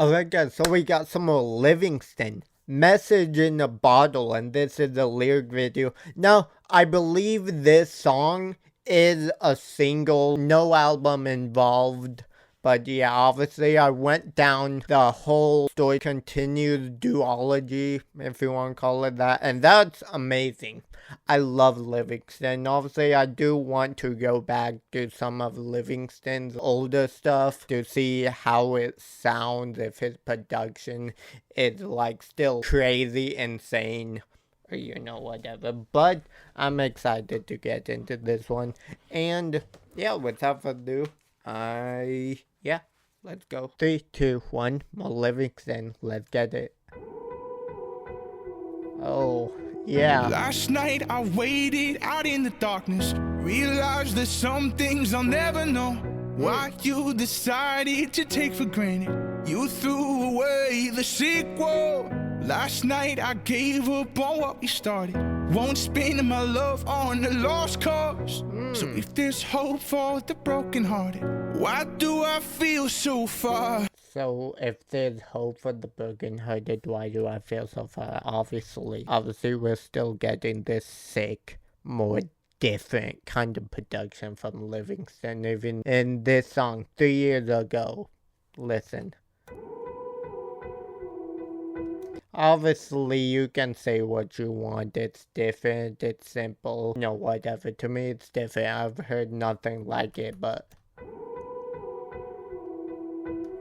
Okay, so we got some more Livingston. Message in a Bottle, and this is a lyric video. Now, I believe this song is a single, no album involved. But yeah, obviously I went down the whole story continues duology, if you want to call it that, and that's amazing. I love Livingston. Obviously, I do want to go back to some of Livingston's older stuff to see how it sounds, if his production is like still crazy, insane, or whatever. But I'm excited to get into this one. And yeah, without further ado, yeah, let's go. 3, 2, 1, more Livingston. Let's get it. Oh, yeah. Last night I waited out in the darkness, realized there's some things I'll never know. Why you decided to take for granted, you threw away the sequel. Last night I gave up on what we started, won't spend my love on a lost cause. So if there's hope for the brokenhearted, why do I feel so far? So if there's hope for the brokenhearted, why do I feel so far? Obviously we're still getting this sick, more different kind of production from Livingston, even in this song 3 years ago. Listen. Obviously, you can say what you want. It's different, it's simple, whatever. To me, it's different. I've heard nothing like it, but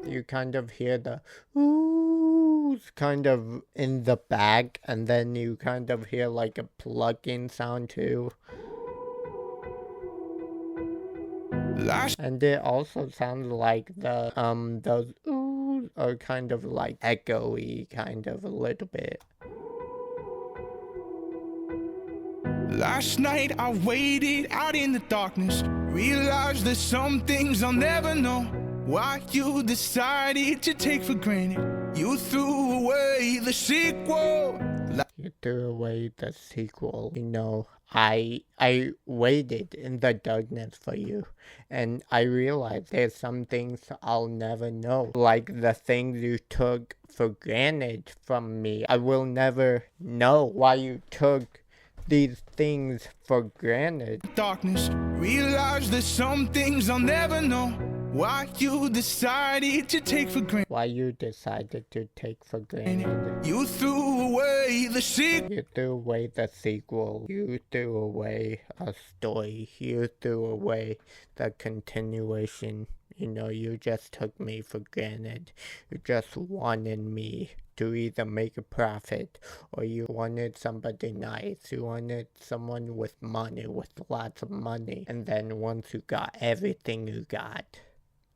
you kind of hear the oohs kind of in the back, and then you kind of hear like a plucking sound too. And it also sounds like the those oohs are kind of like echoey, kind of a little bit. Last night I waited out in the darkness, realized there's some things I'll never know. Why you decided to take for granted, you threw away the sequel. You threw away the sequel. I waited in the darkness for you, and I realized there's some things I'll never know. Like the things you took for granted from me. I will never know why you took these things for granted. Darkness, realize there's some things I'll never know. Why you decided to take for granted. Why you decided to take for granted. You threw away the sequel. You threw away the sequel. You threw away a story. You threw away the continuation. You just took me for granted. You just wanted me to either make a profit, or you wanted somebody nice. You wanted someone with money, with lots of money. And then once you got everything you got,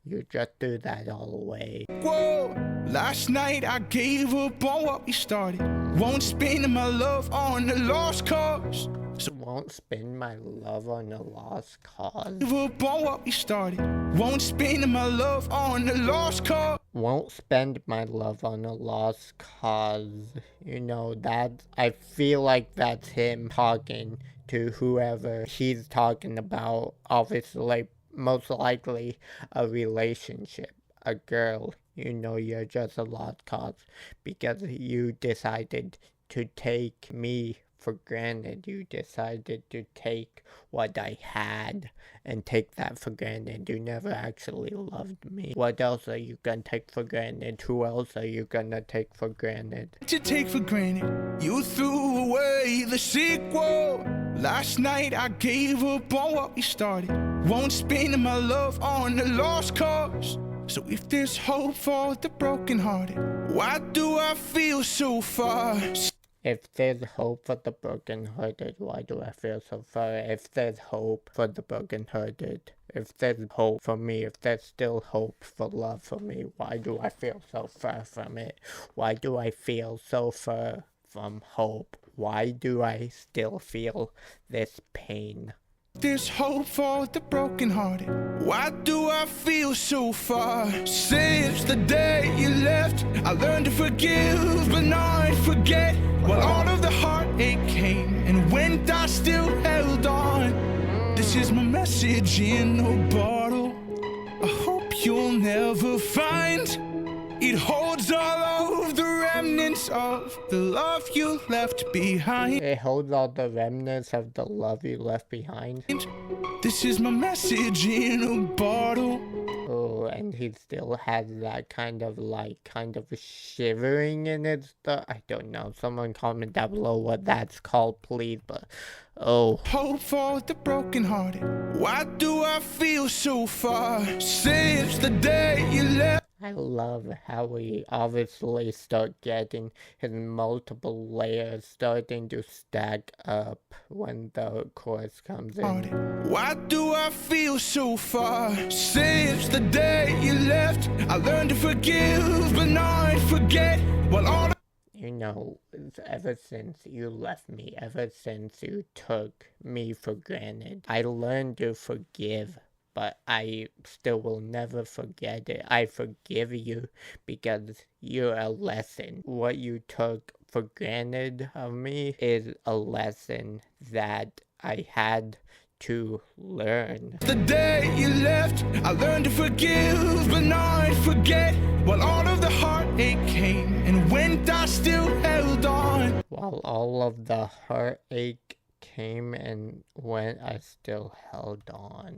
you just threw that all away. Whoa! Last night I gave up on what we started, won't spend my love on a lost cause. Won't spend my love on a lost cause. Give up on what we started, won't spend my love on a lost cause. Won't spend my love on a lost cause. That I feel like that's him talking to whoever he's talking about. Obviously, most likely a relationship, a girl. You're just a lost cause because you decided to take me for granted. You decided to take what I had and take that for granted. You never actually loved me. What else are you gonna take for granted? Who else are you gonna take for granted? To take for granted, you threw away the sequel. Last night I gave up on what we started, won't spend my love on a lost cause. So if there's hope for the brokenhearted, why do I feel so far? If there's hope for the brokenhearted, why do I feel so far? If there's hope for the brokenhearted, if there's hope for me, if there's still hope for love for me, why do I feel so far from it? Why do I feel so far from hope? Why do I still feel this pain? There's hope for the brokenhearted, why do I feel so far? Since the day you left, I learned to forgive but not forget. While all of the heartache came and went, I still held on. This is my message in a bottle, I hope you'll never find it It holds all of the remnants of the love you left behind. It holds all the remnants of the love you left behind. This is my message in a bottle. Oh, and he still has that kind of shivering in it stuff. I don't know. Someone comment down below what that's called, please. But oh. Hope for the brokenhearted. Why do I feel so far since the day you left? I love how we obviously start getting his multiple layers starting to stack up when the chorus comes in. Why do I feel so far since the day you left? I learned to forgive but not forget what all you know, ever since you left me, ever since you took me for granted, I learned to forgive. But I still will never forget it. I forgive you because you're a lesson. What you took for granted of me is a lesson that I had to learn. The day you left, I learned to forgive but not forget. While all of the heartache came and went, I still held on. While all of the heartache came and went, I still held on.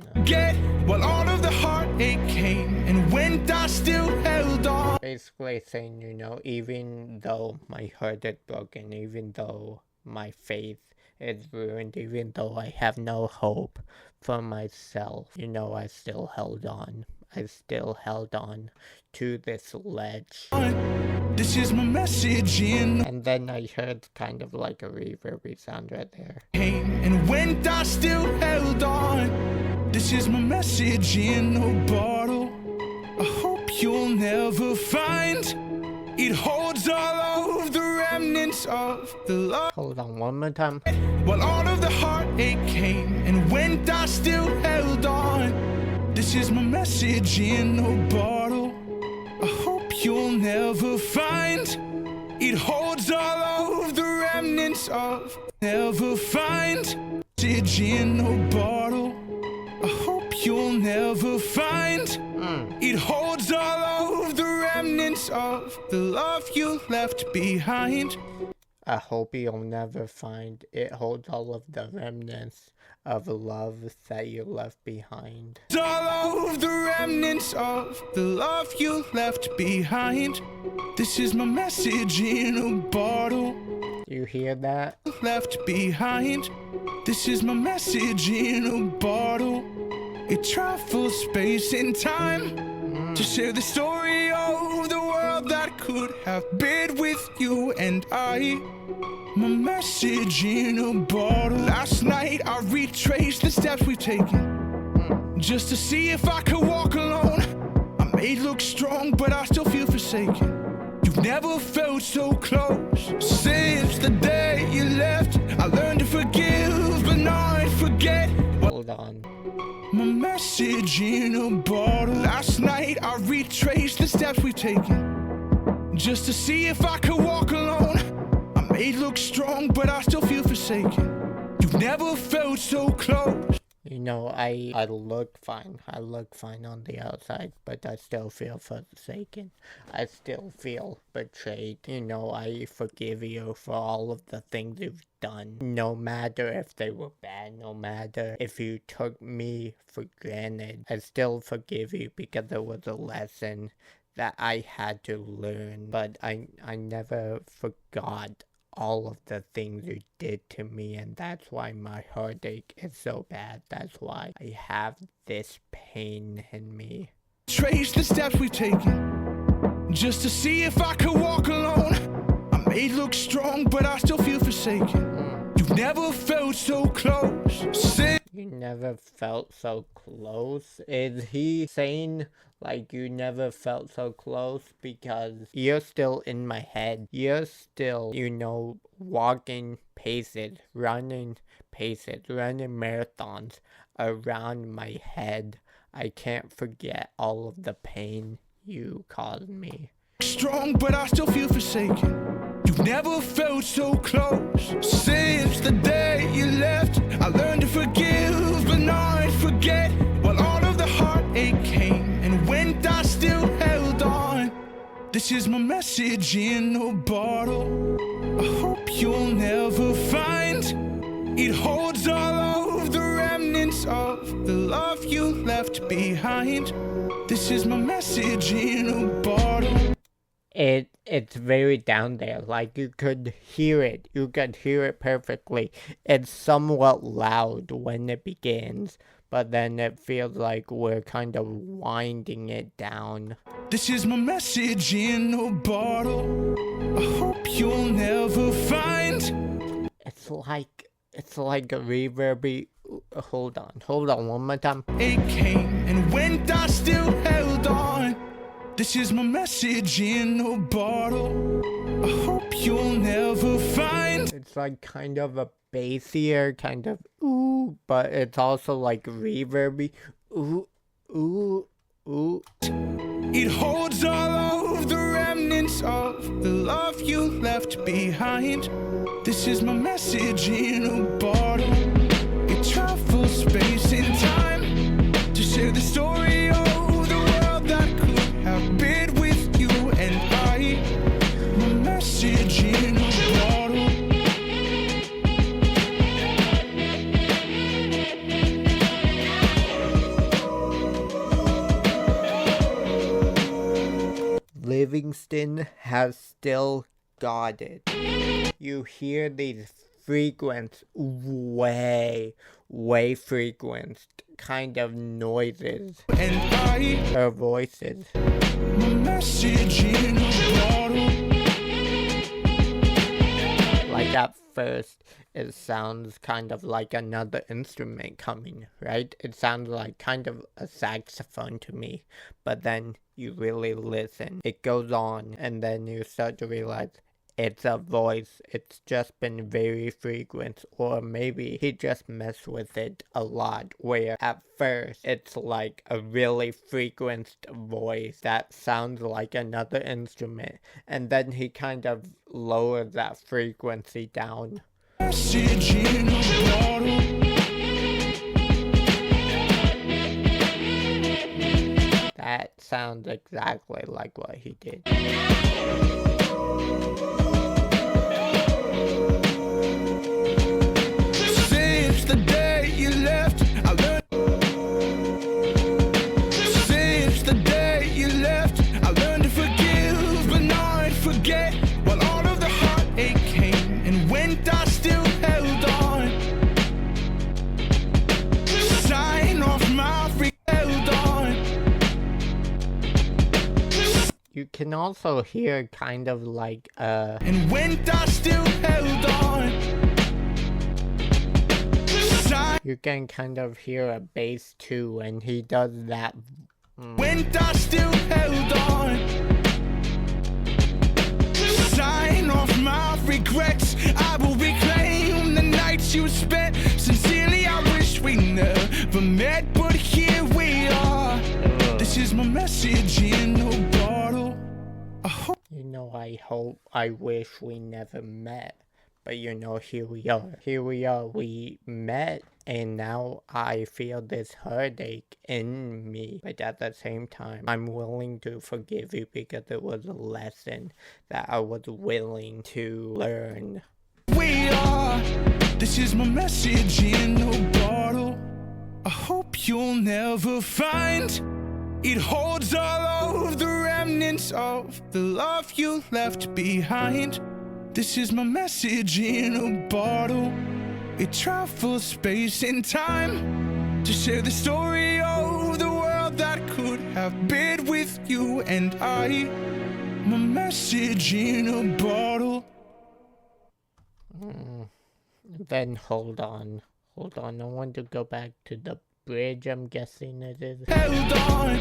While all of the heartache came and went, I still held on. Basically saying, you know, even though my heart is broken, even though my faith is ruined, even though I have no hope for myself, you know, I still held on. I still held on to this ledge. This is my message in. And then I heard kind of like a reverby sound right there. Came and went, I still held on. This is my message in a bottle. I hope you'll never find. It holds all of the remnants of the love. Hold on one more time. While all of the heartache came and went, I still held on. This is my message in a bottle. I hope you'll never find. It holds all of the remnants of never find. Message in a bottle. I hope you'll never find. It holds all of the remnants of the love you left behind. I hope you'll never find. It holds all of the remnants of love that you left behind. All of the remnants of the love you left behind. This is my message in a bottle. You hear that? Left behind. This is my message in a bottle. It travels space and time to share the story of the world that could have been with you and I. My message in a bottle. Last night I retraced the steps we've taken just to see if I could walk alone. I may look strong, but I still feel forsaken. You've never felt so close. Since the day you left, I learned to forgive but not forget. Hold on. My message in a bottle. Last night I retraced the steps we've taken just to see if I could walk alone. I may look strong, but I still feel forsaken. You've never felt so close. You know, I look fine. I look fine on the outside, but I still feel forsaken. I still feel betrayed. You know, I forgive you for all of the things you've done. No matter if they were bad, no matter if you took me for granted, I still forgive you because it was a lesson that I had to learn. But I never forgot all of the things you did to me, and that's why my heartache is so bad. That's why I have this pain in me. Trace the steps we've taken just to see if I could walk alone. I may look strong, but I still feel forsaken. You've never felt so close. You never felt so close? Is he saying like you never felt so close because you're still in my head? You're still, you know, walking paces, running marathons around my head. I can't forget all of the pain you caused me. Strong, but I still feel forsaken. You've never felt so close. Since the day you left, I learned to forgive but not forget. While all of the heartache came and went, I still held on. This is my message in a bottle. I hope you'll never find it holds all of the remnants of the love you left behind. This is my message in a bottle. It's very down there, like you could hear it perfectly. It's somewhat loud when it begins, but then it feels like we're kind of winding it down. This is my message in a bottle. I hope you'll never find. It's like a reverby. Hold on one more time. It came and went, I still held on. This is my message in a bottle. I hope you'll never find. It's like kind of a bassier kind of ooh, but it's also like reverby. Ooh, ooh, ooh. It holds all of the remnants of the love you left behind. This is my message in a bottle. It travels space and time to share the story of the world that could have been with you and I. My message in a bottle. Livingston has still got it. You hear these frequent, way frequent kind of noises. And I, her voices. my message in a bottle. Like at first, it sounds kind of like another instrument coming, right? It sounds like kind of a saxophone to me. But then you really listen. It goes on, and then you start to realize it's a voice. It's just been very frequent, or maybe he just messed with it a lot, where at first it's like a really frequent voice that sounds like another instrument, and then he kind of lowers that frequency down. Message in a bottle. That sounds exactly like what he did. Since the day you left, I learned. Since the day you left, I learned to forgive but not forget. While all of the heartache came and went, I still held on. Sign off my free held on. You can also hear kind of like And went, I still held on. you can kind of hear a bass too, and he does that. Went, I still held on. Sign off my regrets. I will reclaim the nights you spent. Sincerely, I wish we never met, but here we are. This is my message in a bottle. I hope. You know, I wish we never met. But you know, here we are. We met, and now I feel this heartache in me. But at the same time, I'm willing to forgive you because it was a lesson that I was willing to learn. We are. This is my message in a bottle. I hope you'll never find. It holds all of the remnants of the love you left behind. This is my message in a bottle. It travels space and time to share the story of the world that could have been with you and I. My message in a bottle. Then hold on. I want to go back to the bridge, I'm guessing it is. Held on.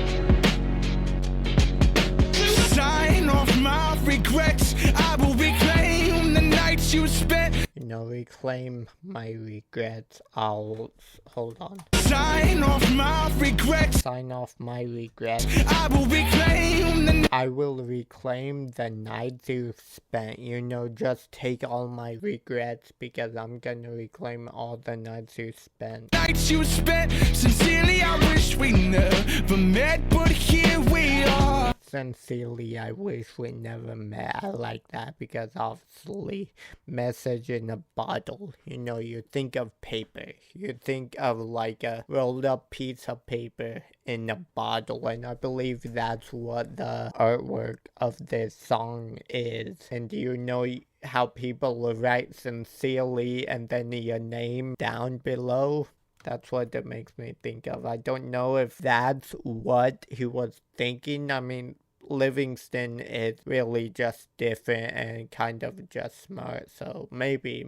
Sign off my regrets. I will reclaim the nights you spent. You know, reclaim my regrets. Hold on. Sign off my regrets. Sign off my regrets. I will reclaim the I will reclaim the nights you've spent. You know, just take all my regrets because I'm gonna reclaim all the nights you spent. nights you spent. Sincerely, I wish we never met, but here we are. sincerely, I wish we never met. I like that because obviously, message in a bottle. You know, you think of paper. You think of like a rolled up piece of paper in a bottle, and I believe that's what the artwork of this song is. And do you know how people will write sincerely and then your name down below? That's what it makes me think of. I don't know if that's what he was thinking. I mean, Livingston is really just different and kind of just smart, so maybe.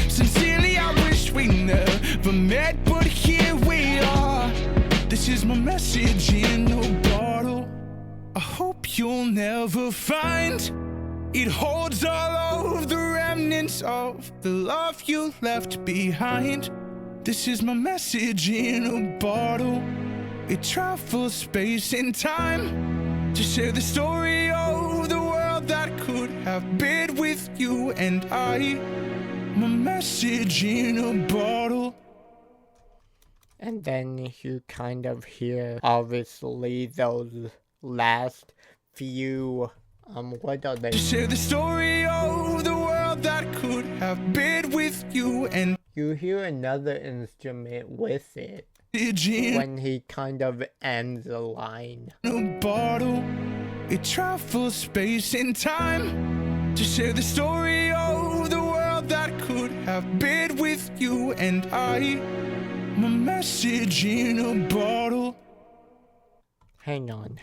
Sincerely, I wish we never met, but here we are. This is my message in a bottle. I hope you'll never find it holds all of the remnants of the love you left behind. This is my message in a bottle. It travels space and time to share the story of the world that could have been with you and I. My message in a bottle. And then you kind of hear, obviously, those last few, what are they? To share the story of the world that could have been with you and you hear another instrument with it when he kind of ends a line. A bottle, it travels space and time to share the story of the world that could have been with you and I. My message in a bottle. Hang on.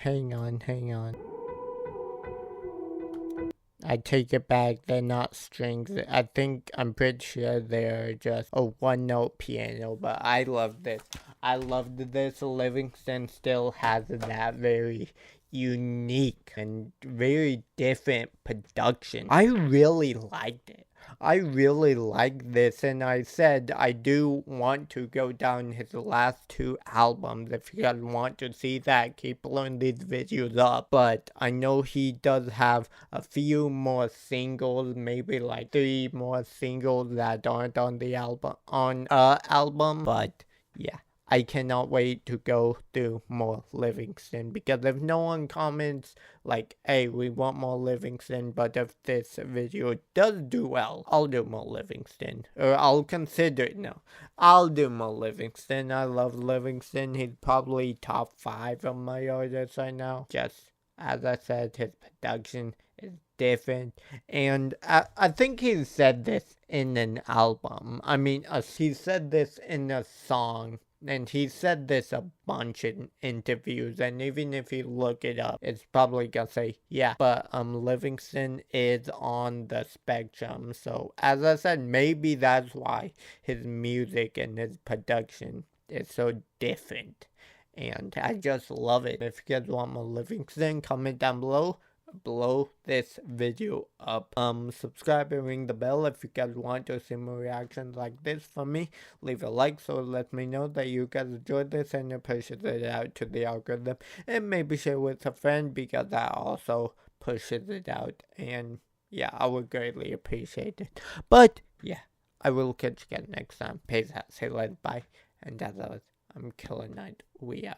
I take it back, they're not strings. I'm pretty sure they're just a one-note piano, but I love this. I loved this. Livingston still has that very unique and very different production. I really liked it. I really like this, and I said I do want to go down his last two albums. If you guys want to see that, keep blowing these videos up. But I know he does have a few more singles, maybe like 3 more singles that aren't on the album. But yeah, I cannot wait to go through more Livingston, because if no one comments like, hey, we want more Livingston, but if this video does do well, I'll do more Livingston, or I'll consider it. No, I'll do more Livingston. I love Livingston. He's probably top 5 of my artists right now. Just as I said, his production is different, and I think he said this in an album. I mean, he said this in a song. And he said this a bunch in interviews, and even if you look it up, it's probably gonna say, yeah, but Livingston is on the spectrum. So, as I said, maybe that's why his music and his production is so different. And I just love it. If you guys want more Livingston, comment down below. Blow this video up. Subscribe and ring the bell if you guys want to see more reactions like this from me. Leave a like so it lets me know that you guys enjoyed this and it pushes it out to the algorithm. And maybe share with a friend, because that also pushes it out. And yeah, I would greatly appreciate it. But yeah, I will catch you guys next time. Peace out. Say later, bye. And as always, I'm Killer Knight. We out.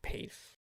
Peace.